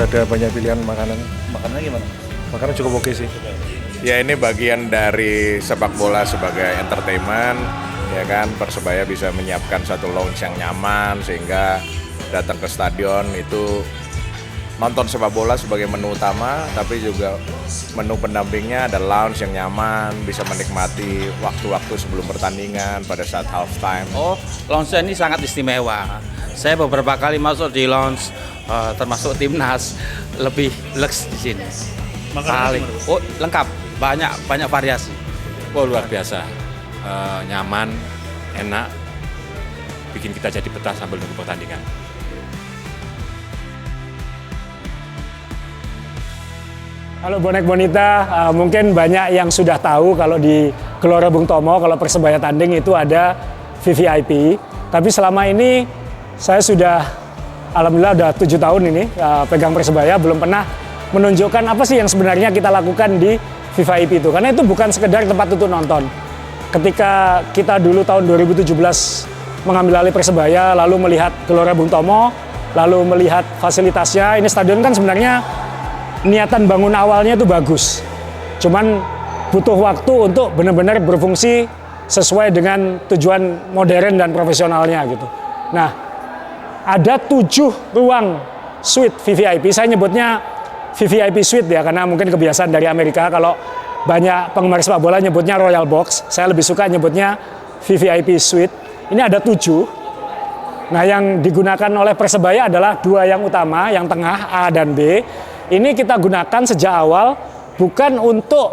ada banyak pilihan makanan. Makanannya gimana? Makanan cukup oke sih. Ya ini bagian dari sepak bola sebagai entertainment, ya kan. Persebaya bisa menyiapkan satu lounge yang nyaman sehingga datang ke stadion itu nonton sepak bola sebagai menu utama, tapi juga menu pendampingnya ada lounge yang nyaman, bisa menikmati waktu-waktu sebelum pertandingan pada saat half time. Oh, lounge ini sangat istimewa. Saya beberapa kali masuk di lounge, termasuk timnas, lebih luxe di sini. Paling, oh lengkap, banyak variasi. Oh luar biasa, nyaman, enak, bikin kita jadi betah sambil nunggu pertandingan. Halo bonek bonita, mungkin banyak yang sudah tahu kalau di Gelora Bung Tomo, kalau Persebaya tanding itu ada VVIP. Tapi selama ini saya sudah, alhamdulillah udah 7 tahun ini pegang Persebaya, belum pernah menunjukkan apa sih yang sebenarnya kita lakukan di VVIP itu. Karena itu bukan sekedar tempat untuk nonton. Ketika kita dulu tahun 2017 mengambil alih Persebaya, lalu melihat Gelora Bung Tomo, lalu melihat fasilitasnya, ini stadion kan sebenarnya niatan bangun awalnya itu bagus, cuman butuh waktu untuk benar-benar berfungsi sesuai dengan tujuan modern dan profesionalnya gitu. Nah, ada 7 ruang suite VVIP, saya nyebutnya VVIP suite ya, karena mungkin kebiasaan dari Amerika, kalau banyak penggemar sepak bola nyebutnya Royal Box, saya lebih suka nyebutnya VVIP suite. Ini ada 7. Nah, yang digunakan oleh Persebaya adalah 2 yang utama, yang tengah A dan B. Ini kita gunakan sejak awal bukan untuk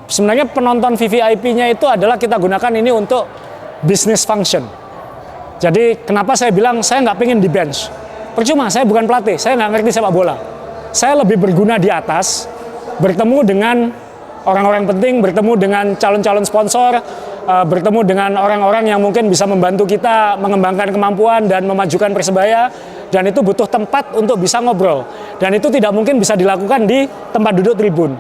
sebenarnya penonton VVIP-nya itu adalah kita gunakan ini untuk business function. Jadi kenapa saya bilang saya nggak pengen di bench? Percuma, saya bukan pelatih, saya nggak ngerti sepak bola. Saya lebih berguna di atas, bertemu dengan orang-orang penting, bertemu dengan calon-calon sponsor, bertemu dengan orang-orang yang mungkin bisa membantu kita mengembangkan kemampuan dan memajukan Persebaya. Dan itu butuh tempat untuk bisa ngobrol. Dan itu tidak mungkin bisa dilakukan di tempat duduk tribun.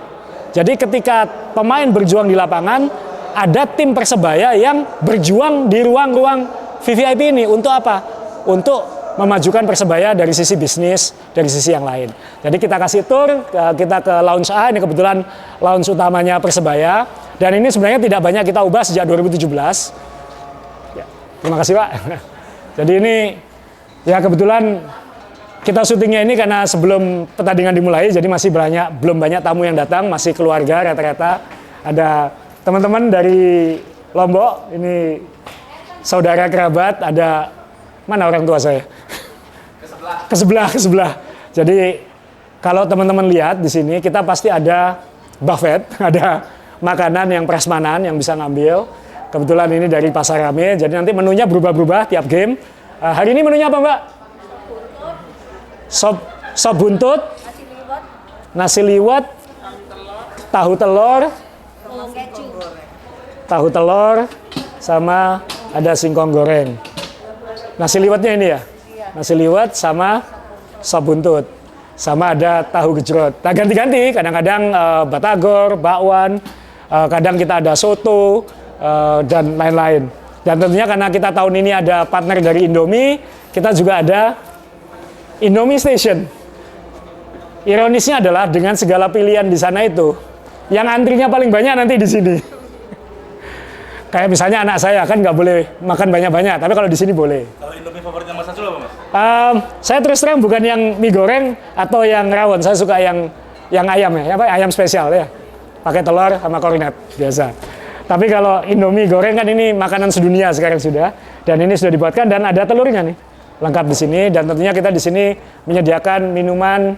Jadi ketika pemain berjuang di lapangan, ada tim Persebaya yang berjuang di ruang-ruang VVIP ini. Untuk apa? Untuk memajukan Persebaya dari sisi bisnis, dari sisi yang lain. Jadi kita kasih tour, kita ke lounge A, ini kebetulan lounge utamanya Persebaya. Dan ini sebenarnya tidak banyak kita ubah sejak 2017. Ya, terima kasih Pak. Jadi ini ya kebetulan kita syutingnya ini karena sebelum pertandingan dimulai, jadi masih belum banyak tamu yang datang, masih keluarga rata-rata. Ada teman-teman dari Lombok, ini saudara kerabat, ada mana orang tua saya? Ke sebelah. Jadi kalau teman-teman lihat di sini, kita pasti ada buffet, ada makanan yang prasmanan yang bisa ngambil. Kebetulan ini dari Pasar Rame, jadi nanti menunya berubah-berubah tiap game. Hari ini menunya apa Mbak? Sop buntut, nasi liwet, tahu telur, sama ada singkong goreng. Nasi liwetnya ini ya? Nasi liwet sama sop buntut, sama ada tahu gejrot. Nah ganti-ganti, kadang-kadang batagor, bakwan, kadang kita ada soto, dan lain-lain. Dan tentunya karena kita tahun ini ada partner dari Indomie, kita juga ada Indomie Station. Ironisnya adalah dengan segala pilihan di sana itu, yang antrinya paling banyak nanti di sini. Kayak misalnya anak saya kan nggak boleh makan banyak-banyak, tapi kalau di sini boleh. Kalau Indomie favoritnya Mas Sajul apa Mas? Saya terus terang bukan yang mie goreng atau yang rawon, saya suka yang ayam ya, ayam spesial ya, pakai telur sama kornet biasa. Tapi kalau Indomie goreng kan ini makanan sedunia sekarang sudah, dan ini sudah dibuatkan dan ada telurnya nih, lengkap di sini. Dan tentunya kita di sini menyediakan minuman,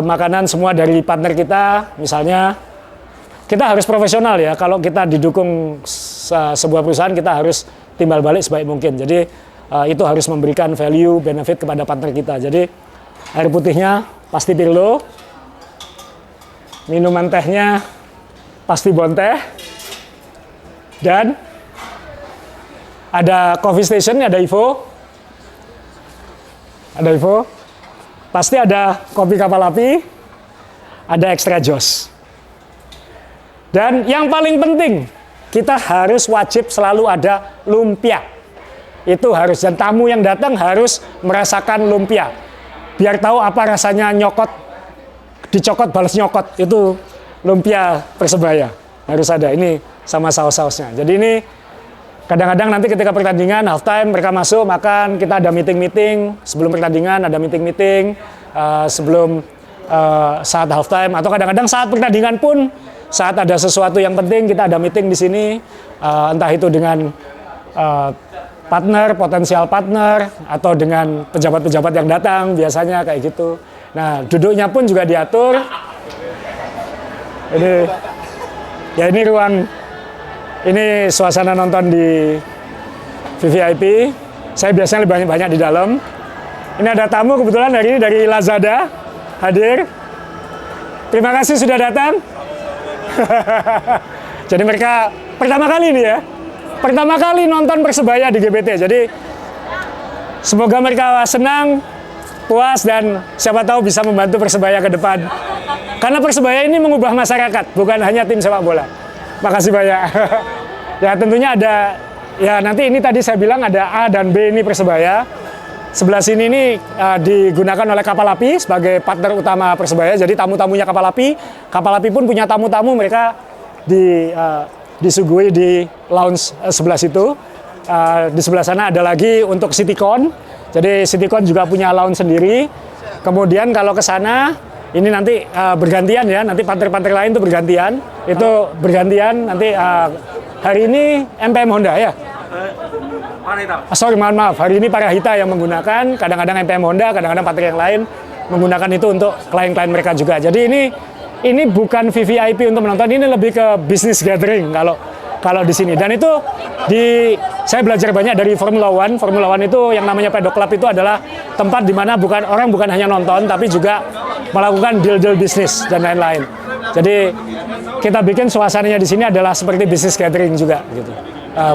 makanan semua dari partner kita. Misalnya kita harus profesional ya, kalau kita didukung sebuah perusahaan kita harus timbal balik sebaik mungkin. Jadi itu harus memberikan value, benefit kepada partner kita. Jadi air putihnya pasti Pirlo, minuman tehnya pasti Bonteh. Dan ada coffee station, ada Ivo. Pasti ada kopi kapal api, ada extra jos. Dan yang paling penting, kita harus wajib selalu ada lumpia. Itu harus, dan tamu yang datang harus merasakan lumpia. biar tahu apa rasanya nyokot, dicokot balas nyokot, itu lumpia Persebaya. Harus ada ini sama saus-sausnya. Jadi ini kadang-kadang nanti ketika pertandingan halftime mereka masuk makan, kita ada meeting-meeting sebelum pertandingan, ada meeting-meeting sebelum saat halftime, atau kadang-kadang saat pertandingan pun saat ada sesuatu yang penting kita ada meeting di sini, entah itu dengan partner, potensial partner, atau dengan pejabat-pejabat yang datang, biasanya kayak gitu. Nah, duduknya pun juga diatur. Ini ruang, ini suasana nonton di VVIP. Saya biasanya lebih banyak di dalam. Ini ada tamu kebetulan hari ini dari Lazada hadir. Terima kasih sudah datang. Jadi mereka pertama kali nih ya. Pertama kali nonton Persebaya di GBT, jadi semoga mereka senang, puas, dan siapa tahu bisa membantu Persebaya ke depan. Karena Persebaya ini mengubah masyarakat, bukan hanya tim sepak bola. Makasih banyak. Ya tentunya ada, ya nanti ini tadi saya bilang ada A dan B ini Persebaya. Sebelah sini ini digunakan oleh kapal api sebagai partner utama Persebaya, jadi tamu-tamunya kapal api pun punya tamu-tamu, mereka disuguhi di lounge sebelah situ. Di sebelah sana ada lagi untuk CityCon. Jadi CityCon juga punya lounge sendiri. Kemudian kalau ke sana ini nanti bergantian ya, nanti partner-partner lain tuh bergantian. Itu bergantian nanti hari ini MPM Honda ya. Sorry, mohon maaf. Hari ini Parahita yang menggunakan, kadang-kadang MPM Honda, kadang-kadang partner yang lain menggunakan itu untuk klien-klien mereka juga. Jadi ini bukan VVIP untuk menonton, ini lebih ke business gathering kalau di sini. Dan itu saya belajar banyak dari Formula One. Formula One itu yang namanya Paddock Club itu adalah tempat di mana orang bukan hanya nonton, tapi juga melakukan deal-deal bisnis dan lain-lain. Jadi kita bikin suasananya di sini adalah seperti business gathering juga, gitu.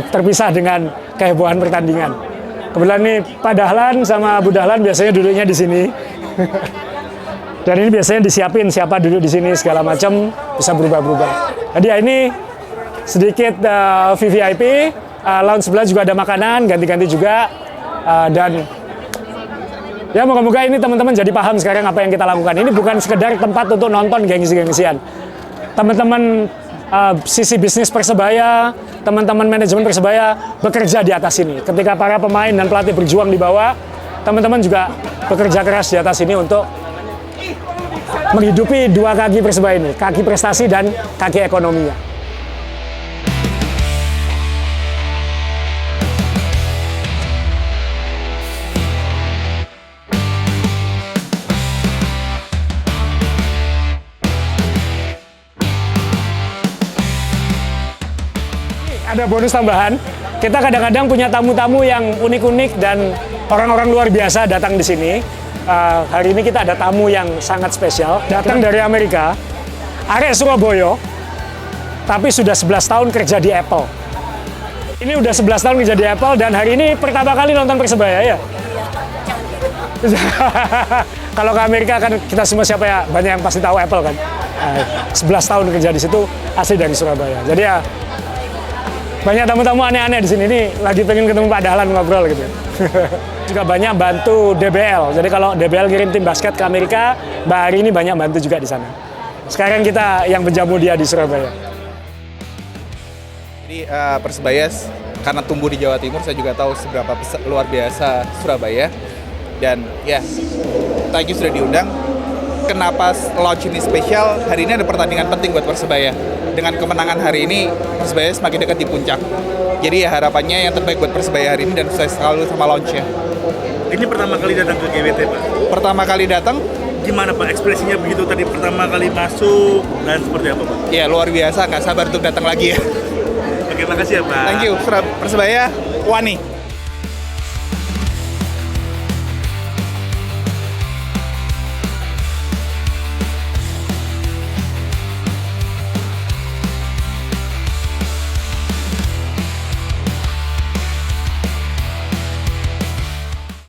Terpisah dengan kehebohan pertandingan. Kebetulan nih Pak Dahlan sama Bu Dahlan biasanya duduknya di sini. Dan ini biasanya disiapin siapa duduk di sini segala macam, bisa berubah-berubah. Jadi ya ini sedikit VVIP, lounge sebelah juga ada makanan, ganti-ganti juga. Dan ya moga-moga ini teman-teman jadi paham sekarang apa yang kita lakukan. Ini bukan sekedar tempat untuk nonton gengsi-gengsian. Teman-teman sisi bisnis Persebaya, teman-teman manajemen Persebaya bekerja di atas ini. Ketika para pemain dan pelatih berjuang di bawah, teman-teman juga bekerja keras di atas ini untuk menghidupi dua kaki Persebaya ini, kaki prestasi dan kaki ekonominya. Ada bonus tambahan. Kita kadang-kadang punya tamu-tamu yang unik-unik dan orang-orang luar biasa datang di sini. Hari ini kita ada tamu yang sangat spesial, datang dari Amerika, arek Surabaya, tapi sudah 11 tahun kerja di Apple. Ini udah 11 tahun kerja di Apple dan hari ini pertama kali nonton Persebaya ya. Kalau ke Amerika kan kita semua siapa ya, banyak yang pasti tahu Apple kan. 11 tahun kerja di situ, asli dari Surabaya. Jadi ya banyak tamu-tamu aneh-aneh di sini. Ini lagi pengen ketemu Pak Dahlan ngobrol gitu. Juga banyak bantu DBL. Jadi kalau DBL kirim tim basket ke Amerika, Mbak Ari ini banyak bantu juga di sana. Sekarang kita yang menjamu dia di Surabaya. Jadi Persebaya karena tumbuh di Jawa Timur, saya juga tahu seberapa luar biasa Surabaya. Dan ya, thank you sudah diundang. Kenapa launch ini spesial? Hari ini ada pertandingan penting buat Persebaya. Dengan kemenangan hari ini, Persebaya semakin dekat di puncak. Jadi ya harapannya yang terbaik buat Persebaya hari ini dan sukses selalu sama launch-nya. Ini pertama kali datang ke GBT, Pak? Pertama kali datang. Gimana, Pak? Ekspresinya begitu tadi pertama kali masuk dan seperti apa, Pak? Ya luar biasa, nggak sabar untuk datang lagi ya. Oke, makasih ya, Pak. Thank you, Persebaya, Wani.